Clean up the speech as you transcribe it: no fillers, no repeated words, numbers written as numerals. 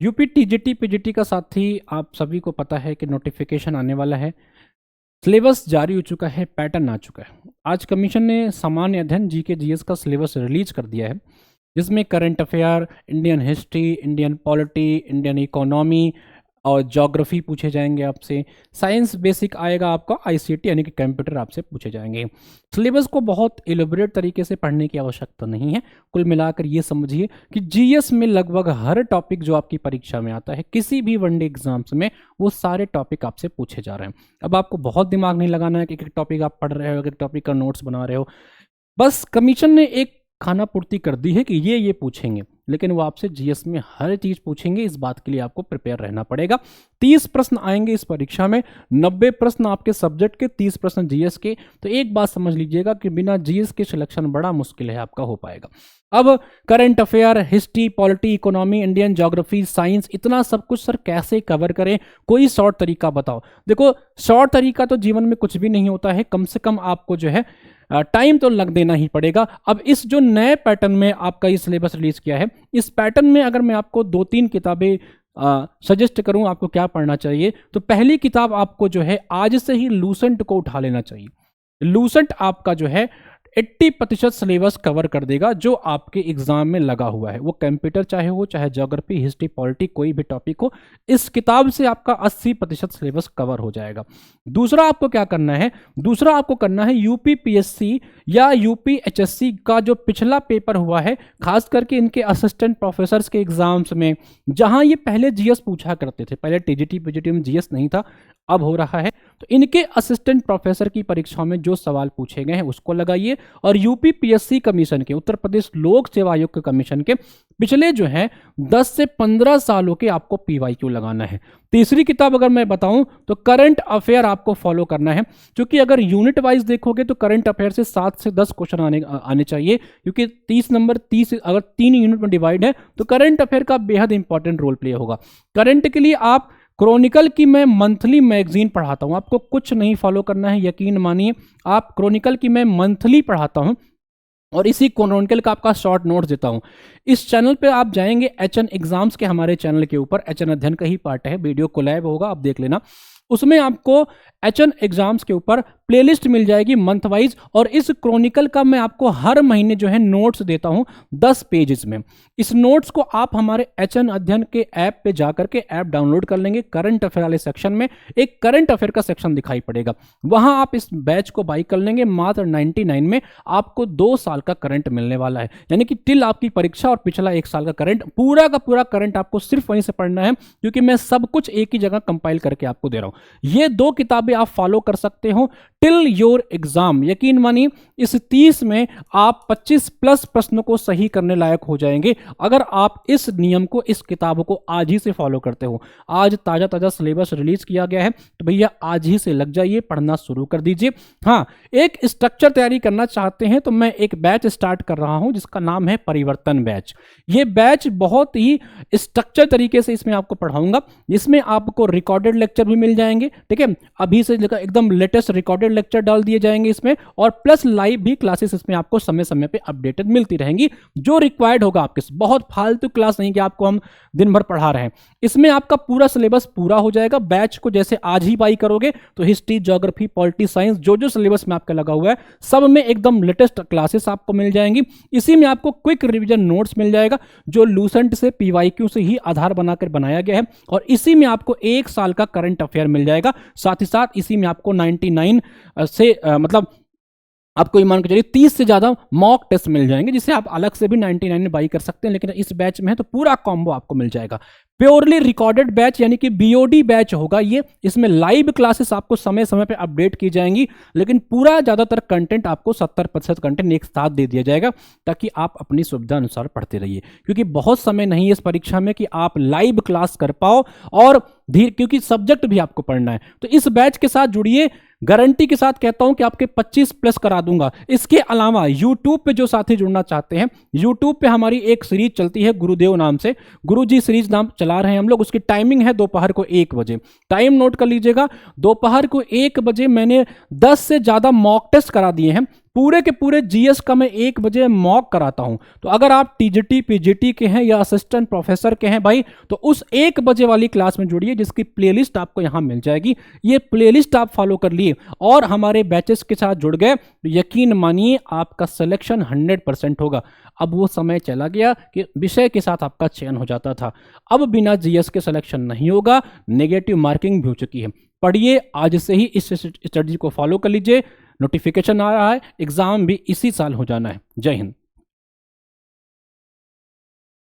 UP TGT PGT का साथी आप सभी को पता है कि नोटिफिकेशन आने वाला है। सिलेबस जारी हो चुका है, पैटर्न आ चुका है। आज कमीशन ने सामान्य अध्ययन जीके जीएस का सिलेबस रिलीज कर दिया है, जिसमें current affair, Indian history, Indian polity, Indian economy और ज्योग्राफी पूछे जाएंगे आपसे। साइंस बेसिक आएगा आपका, आईसीटी यानी कि कंप्यूटर आपसे पूछे जाएंगे। सिलेबस को बहुत एलोबरेट तरीके से पढ़ने की आवश्यकता नहीं है। कुल मिलाकर ये समझिए कि जीएस में लगभग हर टॉपिक जो आपकी परीक्षा में आता है, किसी भी वनडे एग्जाम्स में, वो सारे टॉपिक आपसे पूछे जा रहे हैं। अब आपको बहुत दिमाग नहीं लगाना है कि एक टॉपिक आप पढ़ रहे हो, एक टॉपिक का नोट्स बना रहे हो। बस कमीशन ने एक खाना पूर्ति कर दी है कि ये पूछेंगे, लेकिन वो आपसे जीएस में हर चीज पूछेंगे। इस बात के लिए आपको प्रिपेयर रहना पड़ेगा। 30 प्रश्न आएंगे इस परीक्षा में, 90 प्रश्न आपके सब्जेक्ट के, 30 प्रश्न जीएस के। तो एक बात समझ लीजिएगा कि बिना जीएस के सिलेक्शन बड़ा मुश्किल है आपका हो पाएगा। अब current affair, history, polity, economy, Indian geography, science, इतना सब कुछ सर कैसे कवर करें? कोई शॉर्ट तरीका बताओ। देखो, शॉर्ट तरीका तो जीवन में कुछ भी नहीं होता है। कम से कम आपको जो है टाइम तो लग देना ही पड़ेगा। अब इस जो नए पैटर्न में आपका ये सिलेबस रिलीज किया है, इस पैटर्न में अगर मैं आपको 2-3 किताबें सजेस्ट करूं आपको क्या पढ़ना चाहिए, तो पहली किताब आपको जो है आज से ही लूसेंट को उठा लेना चाहिए। लूसेंट आपका जो है 80% सिलेबस कवर कर देगा जो आपके एग्जाम में लगा हुआ है। वो कंप्यूटर चाहे हो, चाहे ज्योग्राफी, हिस्ट्री, पॉलिटी, कोई भी टॉपिक हो, इस किताब से आपका 80% सिलेबस कवर हो जाएगा। दूसरा आपको क्या करना है? दूसरा आपको करना है यूपी पीएससी या यूपी एचएससी का जो पिछला पेपर हुआ है, खास करके इनके असिस्टेंट प्रोफेसर्स के एग्जाम्स में, जहां ये पहले जीएस पूछा करते थे। पहले टीजीटी पीजीटी में जीएस नहीं था, अब हो रहा है। तो इनके असिस्टेंट प्रोफेसर की परीक्षाओं में जो सवाल पूछे गए हैं उसको लगाइए। और यूपी पीएससी कमीशन के, उत्तर प्रदेश लोक सेवा आयोग के कमीशन के पिछले जो है 10 से 15 सालों के आपको पीवाईक्यू लगाना है। तीसरी किताब अगर मैं बताऊं तो करंट अफेयर आपको फॉलो करना है, क्योंकि अगर यूनिट वाइज देखोगे तो करंट अफेयर से 7 से 10 क्वेश्चन आने चाहिए, क्योंकि 30 नंबर 30 अगर 3 यूनिट में डिवाइड है तो करंट अफेयर का बेहद इंपॉर्टेंट रोल प्ले होगा। करंट के लिए आप क्रॉनिकल की मैं मंथली मैगजीन पढ़ाता हूं, आपको कुछ नहीं फॉलो करना है, यकीन मानिए। आप क्रॉनिकल की मैं मंथली पढ़ाता हूं और इसी क्रॉनिकल का आपका शॉर्ट नोट्स देता हूं। इस चैनल पे आप जाएंगे एचएन एग्जाम्स के हमारे चैनल के ऊपर, एचएन अध्ययन का ही पार्ट है, वीडियो कोलैब होगा, आप देख लेना। उसमें आपको एचएन एग्जाम्स के ऊपर प्लेलिस्ट मिल जाएगी मंथ वाइज। और इस क्रॉनिकल का मैं आपको हर महीने जो है नोट्स देता हूं 10 पेजेस में। इस नोट्स को आप हमारे एचएन अध्ययन के ऐप पे जाकर के ऐप डाउनलोड कर लेंगे। करंट अफेयर वाले सेक्शन में एक करंट अफेयर का सेक्शन दिखाई पड़ेगा, वहां आप इस बैच को बाई कर लेंगे। मात्र 99 में आपको 2 साल का करंट मिलने वाला है, यानी कि टिल आपकी परीक्षा और पिछला 1 साल का करंट, पूरा का पूरा करंट आपको सिर्फ वहीं से पढ़ना है, क्योंकि मैं सब कुछ एक ही जगह कंपाइल करके आपको दे रहा हूं। ये 2 किताबें आप फॉलो कर सकते हो टिल योर एग्जाम। यकीन मानिए इस 30 में आप 25 प्लस प्रश्नों को सही करने लायक हो जाएंगे, अगर आप इस नियम को, इस किताबों को आज ही से फॉलो करते हो। आज ताजा ताजा सिलेबस रिलीज किया गया है, तो भैया आज ही से लग जाइए, पढ़ना शुरू कर दीजिए। हाँ, एक स्ट्रक्चर तैयारी करना चाहते हैं तो मैं एक बैच स्टार्ट कर रहा हूं जिसका नाम है परिवर्तन बैच। ये बैच बहुत ही स्ट्रक्चर तरीके से इसमें आपको पढ़ाऊंगा, जिसमें आपको रिकॉर्डेड लेक्चर भी मिल जाएंगे। ठीक है, अभी से एकदम लेटेस्ट रिकॉर्डेड लेक्चर डाल दिए जाएंगे इसमें, और प्लस लाइव भी क्लासेस इसमें आपको समय समय पे अपडेटेड मिलती रहेंगी, जो रिक्वायर्ड होगा आपके। बहुत फालतू क्लास नहीं कि आपको हम दिन भर पढ़ा रहे हैं। इसमें आपका पूरा सिलेबस पूरा हो जाएगा। बैच को जैसे आज ही बाई करोगे तो हिस्ट्री, ज्योग्राफी, पॉलिटी, साइंस, जो सिलेबस में आपका लगा हुआ है, सब में एकदम लेटेस्ट क्लासेस आपको मिल जाएंगी। इसी में आपको क्विक रिवीजन नोट्स मिल जाएगा, जो लूसेंट से, पीवाईक्यू से ही आधार बनाकर बनाया गया है। और इसी में आपको 1 साल का करंट अफेयर मिल जाएगा। साथ ही साथ इसी में आपको 99 से मतलब आपको ये मान के चलिए 30 से ज्यादा मॉक टेस्ट मिल जाएंगे, जिसे आप अलग से भी 99 में बाई कर सकते हैं, लेकिन इस बैच में है तो पूरा कॉम्बो आपको मिल जाएगा। प्योरली रिकॉर्डेड बैच यानी कि बीओडी बैच होगा ये। इसमें लाइव क्लासेस आपको समय समय पे अपडेट की जाएंगी, लेकिन पूरा ज्यादातर कंटेंट आपको 70% कंटेंट एक साथ दे दिया जाएगा, ताकि आप अपनी सुविधा अनुसार पढ़ते रहिए। क्योंकि बहुत समय नहीं है इस परीक्षा में कि आप लाइव क्लास कर पाओ, और क्योंकि सब्जेक्ट भी आपको पढ़ना है। तो इस बैच के साथ जुड़िए, गारंटी के साथ कहता हूं कि आपके 25 प्लस करा दूंगा। इसके अलावा यूट्यूब पे जो साथी जुड़ना चाहते हैं, यूट्यूब पे हमारी एक सीरीज चलती है गुरुदेव नाम से, गुरुजी सीरीज नाम चला रहे हैं हम लोग। उसकी टाइमिंग है दोपहर को 1 बजे। टाइम नोट कर लीजिएगा, दोपहर को 1 बजे मैंने 10 से ज्यादा मॉक टेस्ट करा दिए हैं। पूरे के पूरे जीएस का मैं 1 बजे मॉक कराता हूं। तो अगर आप टीजीटी पीजीटी के हैं या असिस्टेंट प्रोफेसर के हैं भाई, तो उस 1 बजे वाली क्लास में जुड़िए, जिसकी प्लेलिस्ट आपको यहां मिल जाएगी। ये प्लेलिस्ट आप फॉलो कर लिए और हमारे बैचेस के साथ जुड़ गए, तो यकीन मानिए आपका सिलेक्शन 100% होगा। अब वो समय चला गया कि विषय के साथ आपका चयन हो जाता था। अब बिना जीएस के सिलेक्शन नहीं होगा, नेगेटिव मार्किंग भी हो चुकी है। पढ़िए, आज से ही इस स्ट्रेटजी को फॉलो कर लीजिए। नोटिफिकेशन आ रहा है, एग्जाम भी इसी साल हो जाना है। जय हिंद।